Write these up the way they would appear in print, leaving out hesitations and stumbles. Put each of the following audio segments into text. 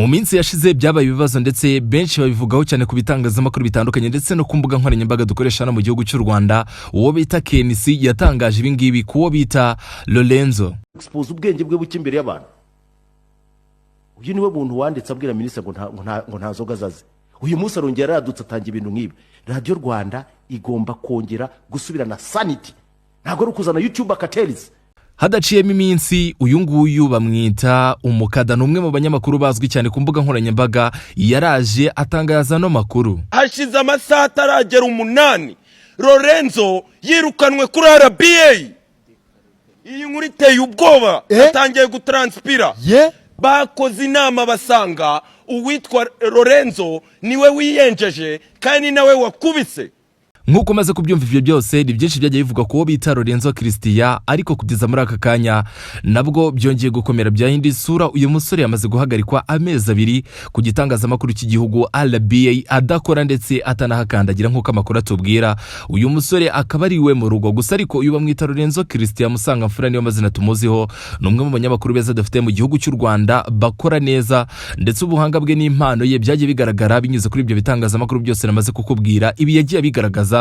mu minsi yashize byabaye ibibazo ndetse benshi babivugaho cyane ku bitangazamakuru bitandukanye ndetse no ku mbuga nkoranyambaga dukoresha no mu gihugu cy'u Rwanda. Uwo bita KNC yatangaje ibi ngibi kuwo bita Lorenzo expose ubwenge bwe buke imbere y'abantu. Uyu niwe muntu wanditse abwira minisitiri ngo nta zoga zaze. Uyu munsi arongera yaradutse atanga ibintu nk'ibi. Radio Rwanda igomba kongera gusubirana sanity, ntago ari kuzana YouTube cartels. Hadaciyemo iminsi uyu nguyu bamwita umukada, n'umwe mu banyamakuru bazwi cyane ku mbuga nkoranyambaga, yaraje atangaza no makuru. Hashize amasaha ataragera 8 Lorenzo yirukanwe kuri RBA. Iyi nkuru iteye ubwoba, atangiye gutranspira. Bakoze inama basanga uwitwa Lorenzo niwe wiyenjeje kandi nawe wakubise. Nkuko maze kubyumva ivyo byose ni byinshi byagiye bivuga ko bita Lorenzo Christian, ariko kugeza muri aka kanya nabwo byongeye gukomera byahindi isura. Uyu musore yamaze guhagarikwa amezi 2 ku gitangazamakuru cy'igihugu RBA adakora ndetse atanahakandagira nkuko amakuru atubwira. Uyu musore akaba ari we mu rugo gusa, ariko uyu bamwita Lorenzo Christian Musangamfura niyo mazina tumuziho. Numwe mu banyamakuru beza dufite mu gihugu cy'u Rwanda bakora neza, ndetse ubuhanga bwe n'impano ye byagiye bigaragara binyuze kuri ibyo bitangazamakuru byose namaze kukubwira. Ibi yagiye bigaragaza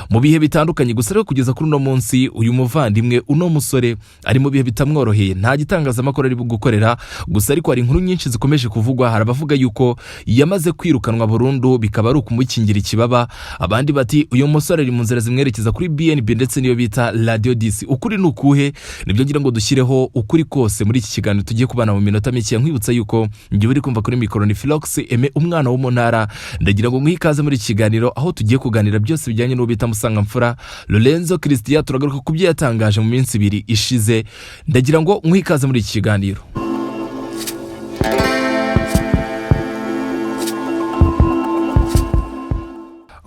mu bihe bitandukanye, gusa rero kugeza kuri uno munsi uyu muvandimwe uno musore ari mu bihe bitamworoheye, nta gitangazamakuru ari gukorera. Gusa ariko hari inkuru nyinshi zikomeje kuvugwa. Hari abavuga yuko yamaze kwirukanwa burundu bikaba ari ukumukingira ikibaba, abandi bati uyu musore ari mu nzira zimwerekeza kuri BNB ndetse niyo bita Radio DC. Ukuri nukuhe nibyo ngira ngo dushyireho ukuri kose muri iki kiganiro tugiye kubana mu minota mike. Nkwibutsa yuko ngiye uri kumva kuri micro ni Philox Aime, umwana wo mu ntara. Ndagira ngo mwikaze muri iki kiganiro aho tugiye kuganira byose bijyanye n'uwo bita Musangamfura Lorenzo Christian. Turagaruka ku byo yatangaje mu minsi 2 ishize. Ndagira ngo mwikaze muri iki kiganiro.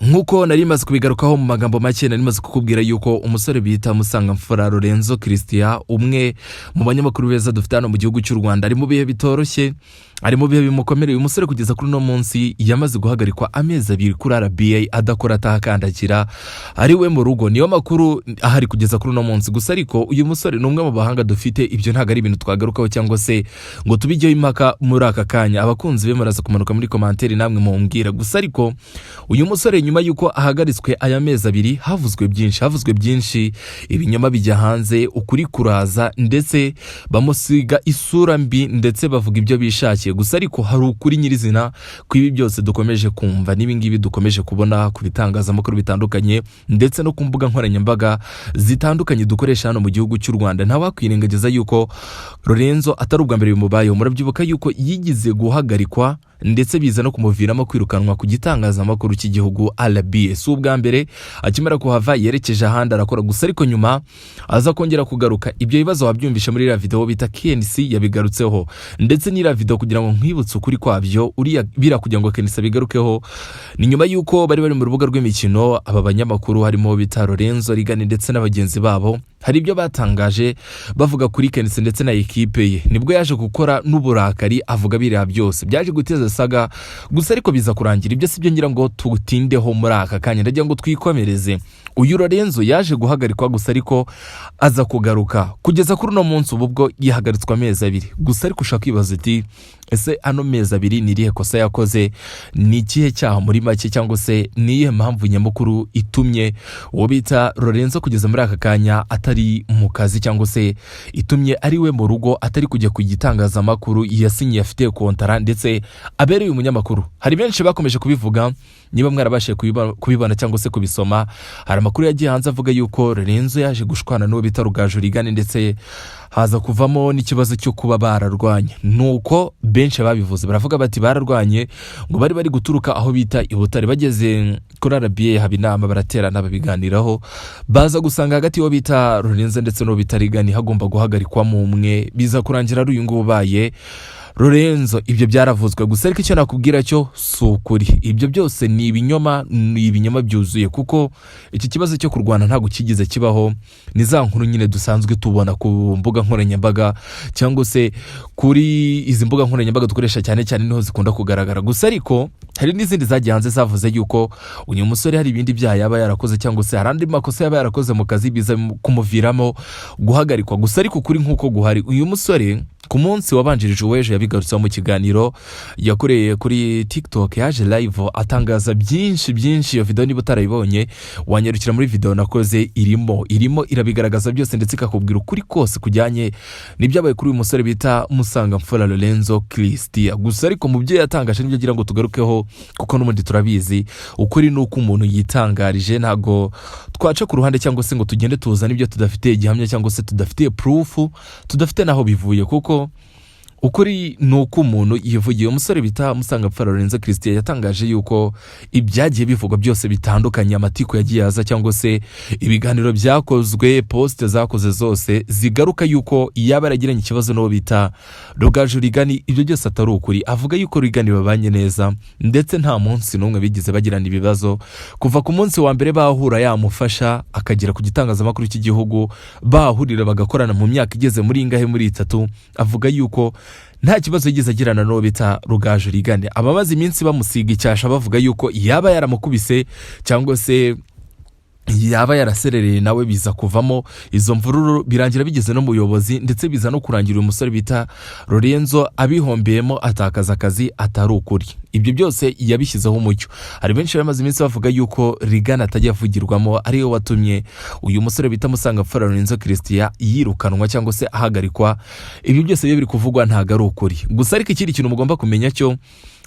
Nkuko nari maze kubigarukaho mu magambo make, nari maze kukubwira yuko umusore bita Musangamfura Lorenzo Christian, umwe mu banyamakuru beza dufite hano mu gihugu cy'u Rwanda, ari mu bihe bitoroshye, ari mu bihe bimukomereye. Uyu musore kugeza kuri no munsi yamaze guhagarikwa amezi 2 kuri RBA adakora atahakandakira, ari we mu rugo. Niyo makuru ahari kugeza kuri no munsi. Gusa ariko uyu musore ni umwe mu bahanga dufite, ibyo ntago ari ibintu twagarukaho cyangwa se ngo tubijyeho impaka muri aka kanya. Abakunzi be muraza kumanuka muri commentaire namwe mumbwira. Gusa ariko uyu musore nyuma yuko ahagaritswe aya mezi 2 havuzwe byinshi, ibinyoma bijya hanze, ukuri kuraza, ndetse bamusiga isura mbi ndetse bavuga ibyo bishakiye. Gusa ariko hari ukuri nyirizina kwibi byose dukomeje kumva nibi ngibi dukomeje kubona ku bitangazamakuru bitandukanye ndetse no ku mbuga nkoranyambaga zitandukanye dukoresha hano mu gihugu cy'u Rwanda. Nta wakwirengagiza yuko Lorenzo atari ubwa mbere bimubayeho. Murabyibuka yuko yigize guhagarikwa ndetse biza no kumuviramo kwirukanwa ku gitangazamakuru cy'igihugu RBA. Si ubwa mbere akimara kuhava yerekeje ahandi arakora. Gusa ariko nyuma aza kongera kugaruka. Ibyo bibazo wabyumvishe muri iriya video bita KNC yabigarutseho, ndetse n'iriya video kugira ngo nkwibutse ukuri kwabyo uriya bira kugira ngo KNC bigarukeho ni nyuma yuko bari mu rubuga rw'imikino. Aba banyamakuru harimo bita Lorenzo Rigani ndetse n'abagenzi babo, hari ibyo batangaje bavuga kuri KNC ndetse na ekipe ye. Nibwo yaje gukora n'uburakari avuga biriya byose byaje guteza saga. Gusa ariko biza kurangira. Ibyo sibyo ngira ngo tutindeho muri aka kanya, ndagira ngo twikomereze. Uyu Lorenzo yaje guhagarikwa, gusa ariko aza kugaruka kugeza kuri no munsi ubwo yihagaritswe amezi 2. Gusa ariko ushaka kwibaza ati ese ano mezi 2 ni rihe kosa yakoze, ni ikihe cyaha muri make, cyangwa se ni iyihe mpamvu nyamukuru itumye uwo bita Lorenzo kugeza muri aka kanya atari mu kazi, cyangwa se itumye ari we mu rugo atari kujya ku gitangazamakuru yasinye afite kontara ndetse abereye umunyamakuru. Hari benshi bakomeje kubivuga, niba mwarabashe kubibona cyangwa se kubisoma. Hari amakuru yagiye hanze avuga yuko Lorenzo yaje gushwana n'uwo bita Rugaju Rigani ndetse haza kuvamo n'ikibazo cyo kuba bararwanye. Nuko benshi babivuze, baravuga bati bararwanye ngo bari guturuka aho bita i Butare. Bageze kuri RBA haba inama, baraterana babiganiraho, baza gusanga hagati y'uwo bita Lorenzo ndetse n'uwo bita Rigani hagomba guhagarikwa mu umwe. Biza kurangira ari uyu nguyu ubaye Lorenzo. Ibyo byaravuzwe. Gusa ariko icyo nakubwira cyo sukuri, ibyo byose ni ibinyoma byuzuye, kuko iki kibazo cyo kurwana ntago kigize kibaho. Ni za nkuru nyine dusanzwe tubona ku mbuga nkoranyambaga cyangwa se kuri izi mbuga nkoranyambaga dukoresha cyane cyane niho zikunda kugaragara. Gusa ariko hari n'izindi zagiye hanze zavuze yuko uyu musore hari ibindi byaha yaba yarakoze, cyangwa se harandi makosa yaba yarakoze mu kazi biza kumuviramo guhagarikwa. Gusa ariko kuri nkuko guhari, uyu musore ku munsi wabanjirije uw'ejo yabigarutseho mu kiganiro yakoreye kuri TikTok, yaje live atangaza byinshi. Iyo video niba utarayibonye wanyarukira muri video nakoze, irimo irabigaragaza byose ndetse ikakubwira ukuri kose kujyanye n'ibyabaye kuri uyu musore bita Musangamfura Lorenzo Christian. Gusa ariko mu byo yatangaje nibyo gira ngo tugarukeho, kuko n'umundi turabizi ukuri nuko umuntu yitangarije, ntago twaca ku ruhande cyangwa se ngo tugende tuzana ibyo tudafite igihamya cyangwa se tudafite proof, tudafite naho bivuye, kuko ukuri nuko umuntu yivugiye. Umusore bita Musangamfura Lorenzo Christian yatangaje yuko ibyagiye bivugwa byose bitandukanye, amatiko yagiye aza cyangwa se ibiganiro byakozwe, poste zakoze zose zigaruka yuko yaba yaragiranye ikibazo n'uwo bita Rugaju Rigani, ibyo byose atari ukuri. Avuga yuko Rigani babanye neza ndetse nta munsi n'umwe bigize bagirana ibibazo, kuva ku munsi wa mbere bahura yamufasha akagera ku gitangazamakuru cy'igihugu, bahurira bagakorana mu myaka igeze muri 3. Avuga yuko nta kibazo yigeze agirana n'uwo bita Rugaju Rigani. Abamaze iminsi bamusiga icyasha bavuga yuko yaba yaramukubise cyangwa se yaba yaraserereye nawe biza kuvamo izo mvururu, birangira bigeze no mu buyobozi ndetse biza no kurangira uyu musore bita Lorenzo abihombeyemo, atakaza akazi atari ukuri. Ibyo byose yabishyizeho umucyo. Hari benshi bamaze iminsi bavuga yuko Rigani atajya avugirwamo, ariyo watumye uyu musore bita Musangamfura Lorenzo Christian yirukanwa cyangwa se ahagarikwa. Ibyo byose biri kuvugwa ntago ari ukuri. Gusa ariko ikindi kintu mugomba kumenya cyo,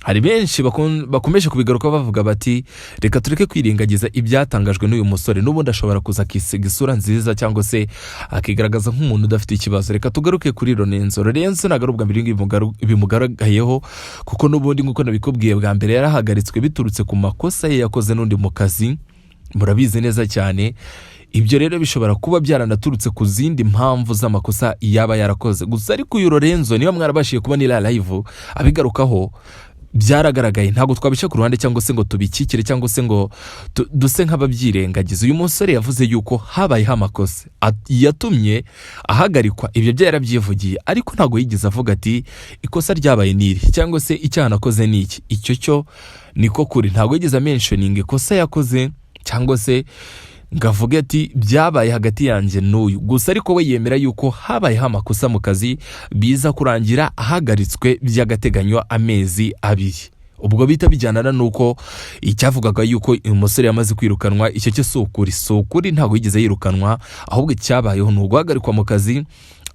hari benshi bakomeje kubigaruka bavuga bati reka tureke kwirengagiza ibyatangajwe n'uyu musore, n'ubundi ashobora kuza akisiga isura nziza cyangwa se akigaragaza nk'umuntu udafite ikibazo. Reka tugaruke kuri Lorenzo ntago ari ubwa mbere bimugaragayeho, kuko n'ubundi nk'uko nabikubwiye bwa mbere yarahagaritswe biturutse ku makosa ye yakoze n'undi mu kazi, murabizi neza cyane. Ibyo rero bishobora kuba byaranaturutse ku zindi mpamvu z'amakosa yaba yarakoze. Gusa ariko uyu Lorenzo niyo mwarabashiye kuba ni live abigarukaho, byaragaragaye, ntago twabisha ku ruhande cyangwa se ngo tubikikire cyangwa se ngo duse nk'ababyirengagiza. Uyu musore yavuze yuko habayeho amakosa yatumye ahagarikwa. Ibyo byarabyivugiye, ariko ntago yigeze avuga ati ikosa ryabaye niri cyangwa se icyaha nakoze niki. Icyo cyo niko kuri, ntago yigeze mentioning ikosa yakoze cyangwa se ngavuga ati byabaye hagati yanjye n'uyu. Gusa ariko we yemera yuko habayeho amakosa mu kazi, biza kurangira ahagaritswe by'agateganyo amezi 2. Ubwo bita bijyanana nuko icyavugaga yuko uyu musore yamaze kwirukanwa, icyo cyo sukuri ntago yigeze yirukanwa, ahubwo cyabayeho n'uguhagarikwa mu kazi.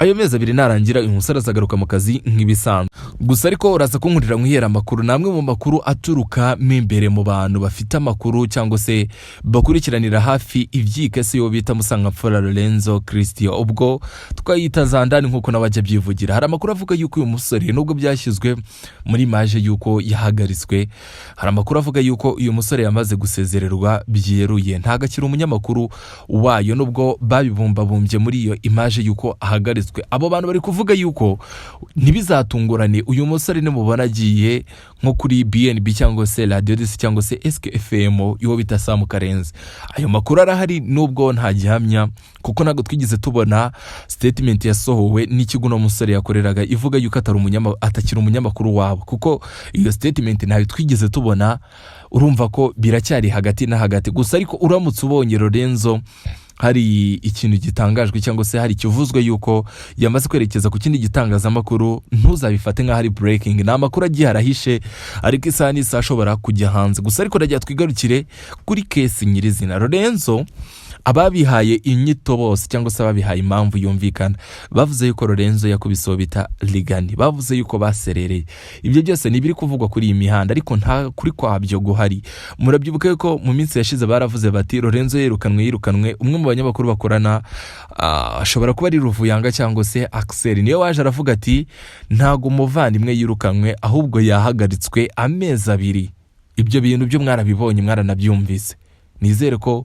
Ayo mezi 2 narangira uyu musore azagaruka mu kazi nk'ibisanzwe. Gusa ariko uraza kunkurira mwihera amakuru, namwe mu makuru aturuka imbere mu bantu bafite amakuru cyangwa se bakurikiranira hafi ibyikese yo bita Musangamfura Lorenzo Christian, ubwo twayita zandani nk'uko nabajya byivugira. Hari amakuru avuga yuko uyu musore nubwo byashyizwe muri maje yuko yahagaritswe, hari amakuru avuga yuko uyu musore yamaze gusezererwa byeruye, ntagakira umunyamakuru wayo, nubwo babibumbabumbye muri iyo imaje yuko ahagaritswe. Abo bantu bari kuvuga yuko ntibizatungurane uyu musore nimubona agiye nko kuri BNB cyangwa se Radio DC cyangwa se SKFM yo bita Sam Karenzi. Ayo makuru arahari nubwo nta gihamya, kuko nago twigize tubona statement yasohowe n'ikigo no musore yakoreraga ivuga yuko atakiri umunyamakuru wabo, kuko iyo statement ntayo twigeze tubona. Urumva ko biracyari hagati na hagati. Gusa ariko uramutse ubonye Lorenzo hari ikintu gitangajwe cyangwa se hari kivuzwe yuko yamaze kwerekeza ku kindi gitangazamakuru, ntuzabifate nka hari breaking. Ni amakuru agiye arahishe, ariko isaha n'isa ashobora kujya hanze. Gusa ariko rajya twigarukire kuri case nyirizina. Lorenzo ababihaye inyito bose cyangwa se ababihaye impamvu yumvikana bavuze yuko Lorenzo yakubise bita Rigani, bavuze yuko baserereye. Ibyo byose nibiri kuvugwa kuri iyi mihanda, ariko nta kuri kwabyo guhari. Murabyibuka yuko mu minsi yashize baravuze bati Lorenzo yirukanwe. Umwe mu banyamakuru bakorana ashobora kuba ari Ruvuyanga cyangwa se Axel, niyo waje aravuga ati ntago umuvandimwe yirukanwe ahubwo yahagaritswe amezi 2. Ibyo bintu byo mwarabibonye, mwaranabyumvise. Nizere ko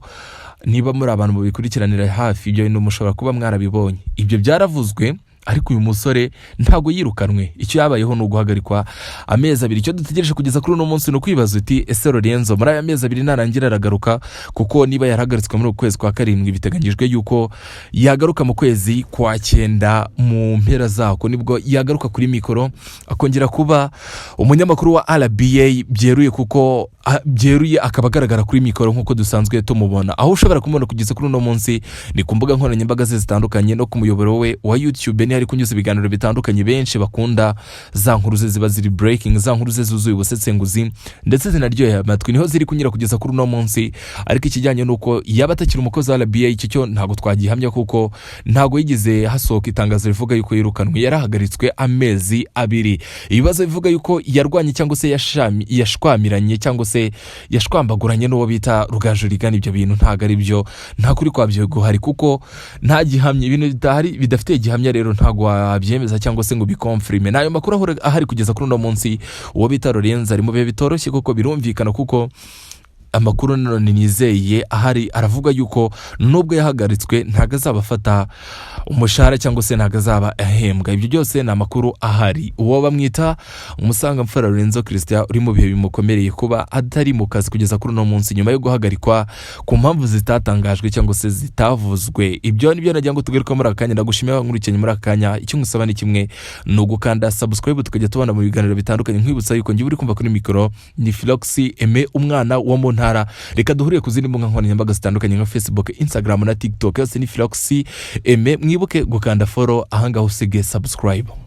niba muri abantu mubikurikiranira hafi ibyo bintu mushobora kuba mwarabibonye. Ibyo byaravuzwe, ariko uyu musore ntago yirukanwe. Icyo yabayeho no guhagarikwa amezi 2. Icyo dutegereje kugeza kuri uno munsi no kwibaza uti ese Lorenzo muri aya mezi 2 narangira aragaruka, kuko niba yarahagaritswe muri ukwezi kwa 7 biteganyijwe yuko yagaruka mu kwezi kwa 9 mu mpera zako, nibwo yagaruka kuri mikoro akongera kuba umunyamakuru wa RBA byeruye, kuko byeruye akaba agaragara kuri mikoro nk'uko dusanzwe tumubona. Aho ushobora kumubona kugeza kuri uno munsi ni ku mbuga nkoranyambaga zitandukanye no ku muyoboro we wa YouTube, ni hari kunyuza ibiganiro bitandukanye. Benshi bakunda za nkuru ze ziba ziri breaking, za nkuru ze zuzuye ubusesenguzi ndetse zinaryoheye amatwi, niho ziri kunyura kugeza kuri uno munsi. Ariko ikijyanye nuko yaba atakiri umukozi wa RBA icyo cyo ntago twagihamya, kuko ntago yigize hasohoka itangazo rivuga yuko yirukanwe. Yarahagaritswe amezi 2. Ibibazo bivuga yuko yarwanye cyangwa se yashwamiranye cyangwa se yashwambaguranye n'uwo bita Rugaju Rigana, ibyo bintu ntago ari byo, nta kuri kwabyo guhari kuko nta gihamya, ibintu bidafite gihamya, rero ntago wabyemeza cyangwa se ngo bikonfirme. Nayo makuru ahari kugeza kuri uno munsi, uwo bita Lorenzo ari mu bihe bitoroshye kuko birumvikana, kuko amakuru none nizeye ahari aravuga yuko nubwo yahagaritswe ntago azabafata umushahara cyangwa se ntago azaba ahembwa. Ibyo byose ni amakuru ahari. Uwo bamwita Musangamfura Lorenzo Christian uri mu bihe bimukomereye kuba atari mu kazi kugeza kuri uno munsi nyuma yo guhagarikwa ku mpamvu zitatangajwe cyangwa se zitavuzwe. Ibyo nibyo nagira ngo tugaruke muri akanya. Ndagushimira nkurikiranye muri akanya. Icyo ngusaba ni kimwe, ni ugukanda subscribe tukajya tubana mu biganiro bitandukanye. Nkwibutsa yuko ngiye uri kumva kuri mikoro ni Philox Aime, umwana wo mu ntara. Reka duhuriye ku zindi mbuga nkoranyambaga zitandukanye nka Facebook, Instagram na TikTok. Yose ni Philox Aime. Mwibuke gukanda follow ahangaho usige subscribe.